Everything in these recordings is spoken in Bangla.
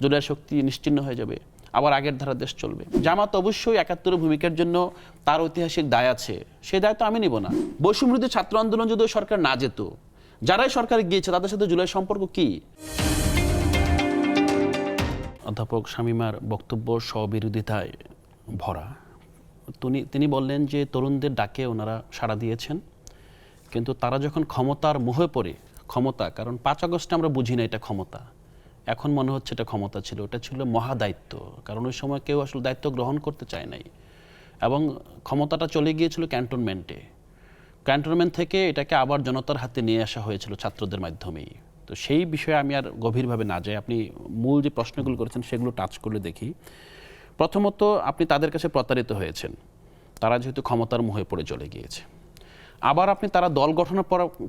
জুলাই শক্তি নিশ্চিহ্ন হয়ে যাবে, আবার আগের ধারা দেশ চলবে। জামাত অবশ্যই ৭১ ভূমিকার জন্য তার ঐতিহাসিক দায় আছে, সেই দায় তো আমি নিব না। বৈষম্যবিরোধী ছাত্র আন্দোলন যদি সরকার না যেত, যারাই সরকারে গিয়েছে তাদের সাথে জুলাই সম্পর্ক কি? অধ্যাপক শামীমার বক্তব্য স্ববিরোধিতায় ভরা। তিনি বললেন যে তরুণদের ডাকে ওনারা সাড়া দিয়েছেন, কিন্তু তারা যখন ক্ষমতার মোহে পড়ে, ক্ষমতা, কারণ ৫ আগস্টে আমরা বুঝি না এটা ক্ষমতা, এখন মনে হচ্ছে এটা ক্ষমতা ছিল, ওটা ছিল মহাদায়িত্ব, কারণ ওই সময় কেউ আসলে দায়িত্ব গ্রহণ করতে চায় নাই এবং ক্ষমতাটা চলে গিয়েছিল ক্যান্টনমেন্টে। ক্যান্টনমেন্ট থেকে এটাকে আবার জনতার হাতে নিয়ে আসা হয়েছিল ছাত্রদের মাধ্যমেই। তো সেই বিষয়ে আমি আর গভীরভাবে না যাই, আপনি মূল যে প্রশ্নগুলো করেছেন সেগুলো টাচ করলে দেখি। প্রথমত, আপনি তাদের কাছে প্রতারিত হয়েছেন, তারা যেহেতু ক্ষমতার মোহে পড়ে চলে গিয়েছে। আবার আপনি তারা দল গঠন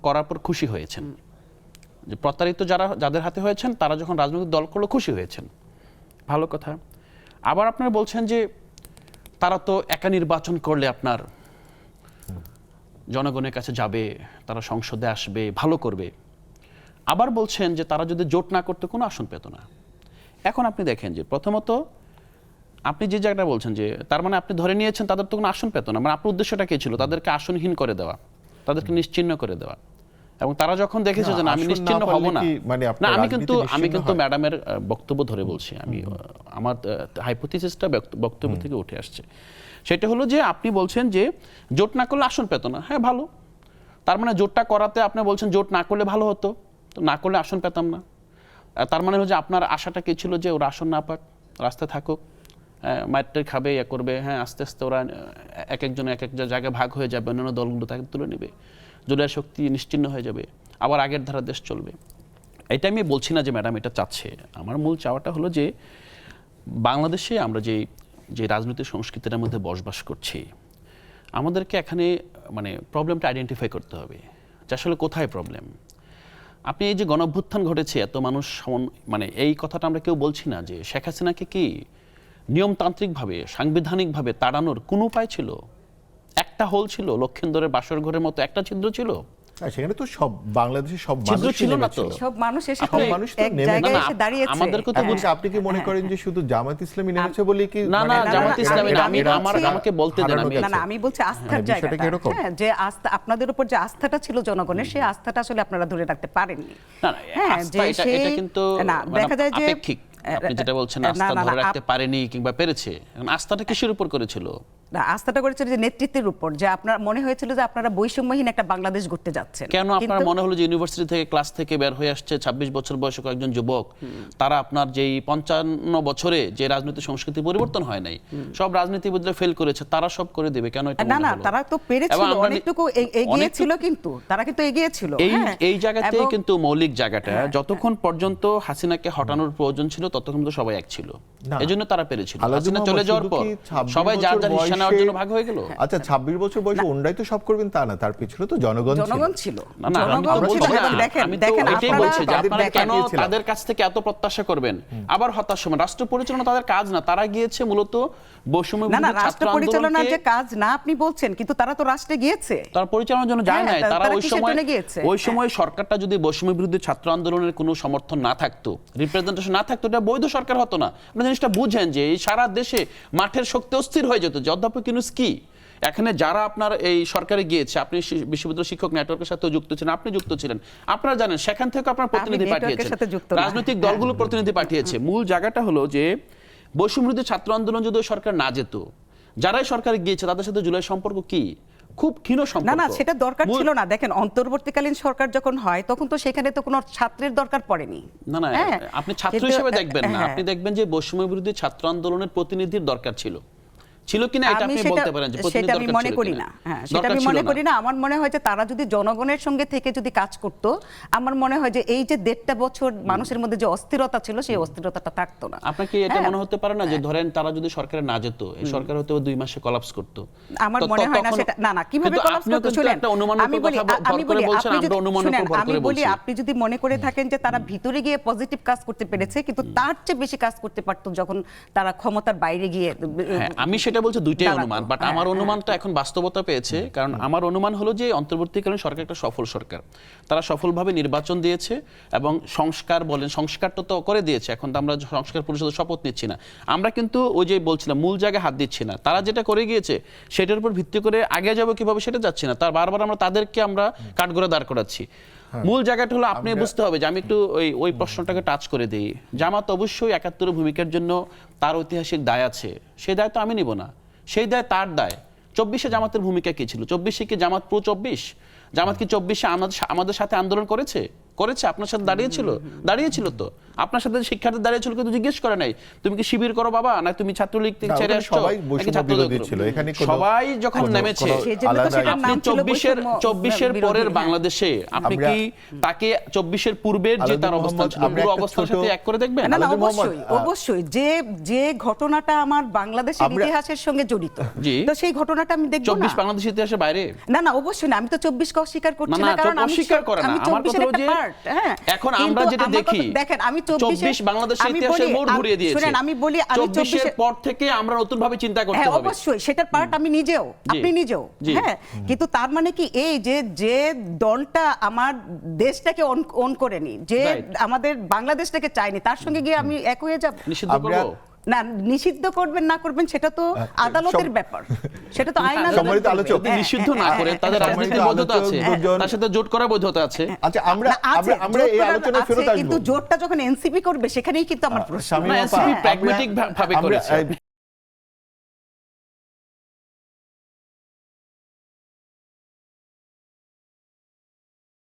করার পর খুশি হয়েছেন, যে প্রতারিত যাদের হাতে হয়েছেন তারা যখন রাজনৈতিক দল করলো খুশি হয়েছেন, ভালো কথা। আবার আপনারা বলছেন যে তারা তো একা নির্বাচন করলে আপনার জনগণের কাছে যাবে, তারা সংসদে আসবে, ভালো করবে। আবার বলছেন যে তারা যদি জোট না করতে কোনো আসন পেত না। এখন আপনি দেখেন যে প্রথমত আপনি যে জায়গাটা বলছেন যে তার মানে আপনি ধরে নিয়েছেন তাদের তো কোনো আসন পেত না, মানে আপনার উদ্দেশ্যটা কি ছিল? তাদেরকে আসনহীন করে দেওয়া, তাদেরকে নিশ্চিহ্ন করে দেওয়া। এবং তারা যখন দেখেছে যে আমি নিশ্চিহ্ন হব না, না আমি কিন্তু ম্যাডামের বক্তব্য ধরে বলছি, আমি আমার হাইপোথিসিসটা বক্তব্য থেকে উঠে আসছে। সেটা হলো যে আপনি বলছেন যে জোট না করলে আসন পেত না। হ্যাঁ, ভালো। তার মানে জোটটা করাতে আপনি বলছেন জোট না করলে ভালো হতো, তো না করলে আসন পেতাম না। তার মানে হলো যে আপনার আশাটা কি ছিল যে ওরা আসন না পাক, রাস্তায় থাকুক, মাইটটা খাবে, ইয়ে করবে, হ্যাঁ আস্তে আস্তে ওরা এক একজন এক এক জায়গায় ভাগ হয়ে যাবে, অন্যান্য দলগুলো তাকে তুলে নেবে, জুলাই শক্তি নিশ্চিহ্ন হয়ে যাবে, আবার আগের ধারা দেশ চলবে। এটা আমি বলছি না যে ম্যাডাম এটা চাচ্ছে। আমার মূল চাওয়াটা হলো যে বাংলাদেশে আমরা যে রাজনৈতিক সংস্কৃতির মধ্যে বসবাস করছি, আমাদেরকে এখানে মানে প্রবলেমটা আইডেন্টিফাই করতে হবে যে আসলে কোথায় প্রবলেম। আপনি এই যে গণঅভ্যুত্থান ঘটেছে, এত মানুষ মানে এই কথাটা আমরা কেউ বলছি না যে শেখ হাসিনাকে কি নিয়মতান্ত্রিকভাবে সাংবিধানিকভাবে তাড়ানোর কোনো উপায় ছিল? একটা হোল ছিল, লক্ষিন্দরের বাসর ঘরের মতো একটা ছিদ্র ছিল, সেখানে তো সব বাংলাদেশের সব ছিদ্র মানুষ ছিল না তো, সব মানুষ এসে এক নেমে জায়গায় এসে দাঁড়িয়েছে। আমাদেরকে তো আপনি কি মনে করেন যে শুধু জামাত ইসলামী নেমেছে বলে কি? না না, জামাত ইসলামী না, আমাকে বলতে দেন। না আমি বলছি আস্থার জায়গাটা, হ্যাঁ, যে আস্থা আপনাদের উপর যে আস্থাটা ছিল জনগণের, সেই আস্থাটা আসলে আপনারা ধরে রাখতে পারেননি। হ্যাঁ, এটা কিন্তু দেখা যায় যে আপেক্ষিক। আপনি যেটা বলছেন আস্থা ধরে রাখতে পারেনি কিংবা পেরেছে, আস্থাটা কিসের উপর করেছিল? আস্থাটা করেছিল যে নেতৃত্বের উপর, যে আপনার মনে হয়েছিল যে আপনারা বৈষম্যহীন একটা বাংলাদেশ গড়তে যাচ্ছেন। কেন আপনার মনে হলো যে ইউনিভার্সিটি থেকে ক্লাস থেকে বের হয়ে আসছে ২৬ বছর বয়সী কয়েকজন যুবক, তারা আপনার যেই ৫৫ বছরে যে রাজনৈতিক সংস্কৃতি পরিবর্তন হয় নাই, সব রাজনীতিবিদরা ফেল করেছে, তারা সব করে দেবে কেন? এটা না না, তারা তো পেরেছিল, অনেকটুকু এগিয়ে ছিল, কিন্তু তারা কিন্তু এগিয়ে ছিল। এই জায়গাতে কিন্তু মৌলিক জায়গাটা, যতক্ষণ পর্যন্ত হাসিনাকে হটানোর প্রয়োজন ছিল ততক্ষণ তো সবাই এক ছিল, এজন্য তারা পেরেছিল। হাসিনা চলে যাওয়ার পর সবাই যার যার হিসা নেওয়ার জন্য ভাগ হয়ে গেল। আচ্ছা, ২৬ বছর বয়সে ওনরাই তো সব করবেন তা না, তার পিছনে তো জনগণ ছিল। আমি তো এটাই বলছি যে আপনারা কেন তাদের কাছ থেকে এত প্রত্যাশা করবেন, আবার হতাশ হবেন? রাষ্ট্র পরিচালনা তাদের কাজ না, তারা গিয়েছে মূলত বৈষম্য বিরোধী ছাত্র আন্দোলনকে। রাষ্ট্র পরিচালনার যে কাজ না আপনি বলছেন, কিন্তু তারা তো রাষ্ট্রে গিয়েছে, তারা পরিচালনার জন্য যায় না। তারা ওই সময় সরকারটা যদি বৈষম্য বিরোধী ছাত্র আন্দোলনের কোনো সমর্থন না থাকতো, রিপ্রেজেন্টেশন না থাকতো, এটা বৈধ সরকার হতো না। আপনি জিনিসটা বুঝেন যে এই সারা দেশে মাঠের শক্তি অস্থির হয়ে যেত। যে অধ্যাপক ইউনূস কি এখানে যারা আপনার এই সরকারে গিয়েছে, আপনি বিশ্ববিদ্যালয় শিক্ষক নেটওয়ার্কের সাথে যুক্ত ছিলেন, আপনি যুক্ত ছিলেন, আপনারা জানেন সেখান থেকে আপনার প্রতিনিধি পাঠিয়েছেন, রাজনৈতিক দলগুলো প্রতিনিধি পাঠিয়েছে। মূল জায়গাটা হলো যে বৈষম্যবিরোধী ছাত্র আন্দোলন যদি সরকার না যেত, যারাই সরকারে গিয়েছে তাদের সাথে জুলাই সম্পর্ক কি? খুব ক্ষীণ সম্পর্ক। না সেটা দরকার ছিল না। দেখেন, অন্তর্বর্তীকালীন সরকার যখন হয় তখন তো সেখানে তো কোনো ছাত্রের দরকার পড়েনি। না আপনি ছাত্র হিসেবে দেখবেন না, আপনি দেখবেন যে বৈষম্য বিরোধী ছাত্র আন্দোলনের প্রতিনিধির দরকার ছিল কিনা এটা আপনি বলতে পারেন যে সেটা আমি মনে করি না। হ্যাঁ, সেটা আমি মনে করি না। আমার মনে হয় যে তারা যদি জনগণের সঙ্গে থেকে যদি কাজ করত, আমার মনে হয় যে এই যে ১.৫ বছর মানুষের মধ্যে যে অস্থিরতা ছিল, সেই অস্থিরতাটা থাকতো না। আপনার কি এটা মনে হতে পারে না যে ধরেন তারা যদি সরকারে না যেত, এই সরকার হয়তো ২ মাসে কোলাপস করত? আমার মনে হয় না সেটা। না কিভাবে কোলাপস করতে? শুনেন, আমি বলি আপনি যদি মনে করে থাকেন যে তারা ভিতরে গিয়ে পজিটিভ কাজ করতে পেরেছে, কিন্তু তার চেয়ে বেশি কাজ করতে পারতো যখন তারা ক্ষমতার বাইরে গিয়ে। আমি সেটা বলছে দুইটাই দাঁড়াতো। অনুমান, বাট হ্যাঁ, আমার হ্যাঁ। অনুমানটা এখন বাস্তবতা পেয়েছে। কারণ আমার অনুমান হলো যে অন্তর্বর্তীকালীন সরকার একটা সফল সরকার, তারা সফলভাবে নির্বাচন দিয়েছে এবং সংস্কার বলেন, সংস্কারটা তো করে দিয়েছে। এখন তো আমরা সংস্কার পরিষদের শপথ নিচ্ছি না, আমরা কিন্তু ওই যে বলছিলাম মূল জায়গায় হাত দিচ্ছি না। তারা যেটা করে গিয়েছে সেটার উপর ভিত্তি করে আগে যাবো কিভাবে সেটা যাচ্ছি না, তার বারবার আমরা তাদেরকে আমরা কাঠগড়ায় দাঁড় করাচ্ছি। মূল জায়গাটা হলো আপনি বুঝতে হবে যে আমি একটু ওই প্রশ্নটাকে টাচ করে দিই। জামাত অবশ্যই ৭১ ভূমিকার জন্য তার ঐতিহাসিক দায় আছে, সেই দায় তো আমি নিব না, সেই দায় তার দায়। ২৪শে জামাতের ভূমিকা কি ছিল? ২৪শে কি জামাত প্রো ২৪? জামাত কি ২৪শে আমাদের সাথে আন্দোলন করেছে? আপনার সাথে দাঁড়িয়েছিল তো, আপনার সাথে শিক্ষার্থী দাঁড়িয়েছিল, কিন্তু জিজ্ঞেস করে নাই তুমি কি শিবির করো বাবা, না তুমি ছাত্রলীগ থেকে ছেড়ে আসছো, সবাই নাকি বৈষম্য ছাত্রদল বিরোধী করো? ছিল, এখানে কোনো- সবাই যখন কোনো- নেমেছে, কোনো সেজন্য তো সেটার আলাদা- নাম আপনি ছিল ২৪-এর বৈষম্য পরের বিরোধী, বাংলাদেশে আপনি আমরা- কি তাকে ২৪-এর পূর্বের যে তার আলাদা অবস্থান ছিল মোহাম্মদ, পুরো আমরা একটা অবস্থার ছোট- সাথে এক করে দেখবেন? না না আলাদা অবশ্যই মোহাম্মদ, অবশ্যই যে ঘটনাটা আমার বাংলাদেশের আমরা- ইতিহাসের সঙ্গে জড়িত, জি। তো সেই ঘটনাটা আমি দেখব না। ২৪ বাংলাদেশ ইতিহাসের বাইরে? না না অবশ্যই না, আমি তো 24 কে অস্বীকার করছি না, না, না, কারণ আমি অস্বীকার করে না। আমি আমার 24 কথা এর হলো একটা যে part, হ্যাঁ। এখন কিন্তু আমরা যেটা আমার দেখি, কথা- দেখেন আমি 24 বাংলাদেশের আমি ইতিহাসের বলি- মোড় ঘুরিয়ে দিয়েছে। শুনেন আমি বলি আমি 24-এর পর থেকে আমরা নতুনভাবে চিন্তা করতে হ্যাঁ হবে। অবশ্যই সেটার পার্ট আমি নিজেও, আপনি নিজেও, জি। হ্যাঁ। কিন্তু তার মানে কি এই যে দলটা আমার দেশটাকে অন করেনি, যে Right. আমাদের বাংলাদেশটাকে চায়নি, তার সঙ্গে গিয়ে আমি এক হয়ে যাব? নিষিদ্ধ আমরা- করবো? না, নিষিদ্ধ করবেন না করবেন সেটা তো আদালতের ব্যাপার, সেটা তো আইন আদালত সম্মানিত করবে। আলোচক, যদি হ্যাঁ, নিষিদ্ধ না হ্যাঁ, করে হ্যাঁ, তাদের হ্যাঁ, রাজনৈতিক সম্মানিত বৈধতা আছে, আলোচক দুজন- তার সাথে জোট করার বৈধতা আছে। আচ্ছা আমরা না, আছে, আমরা এই জোট করার আলোচনায় ফেরত আছে, আসবো। কিন্তু জোটটা যখন এনসিপি করবে সেখানেই কিন্তু আমার প্রশ্ন। শামীম না, আপা, NCP আমরা- pragmatic ভাবে আমরা- করেছে।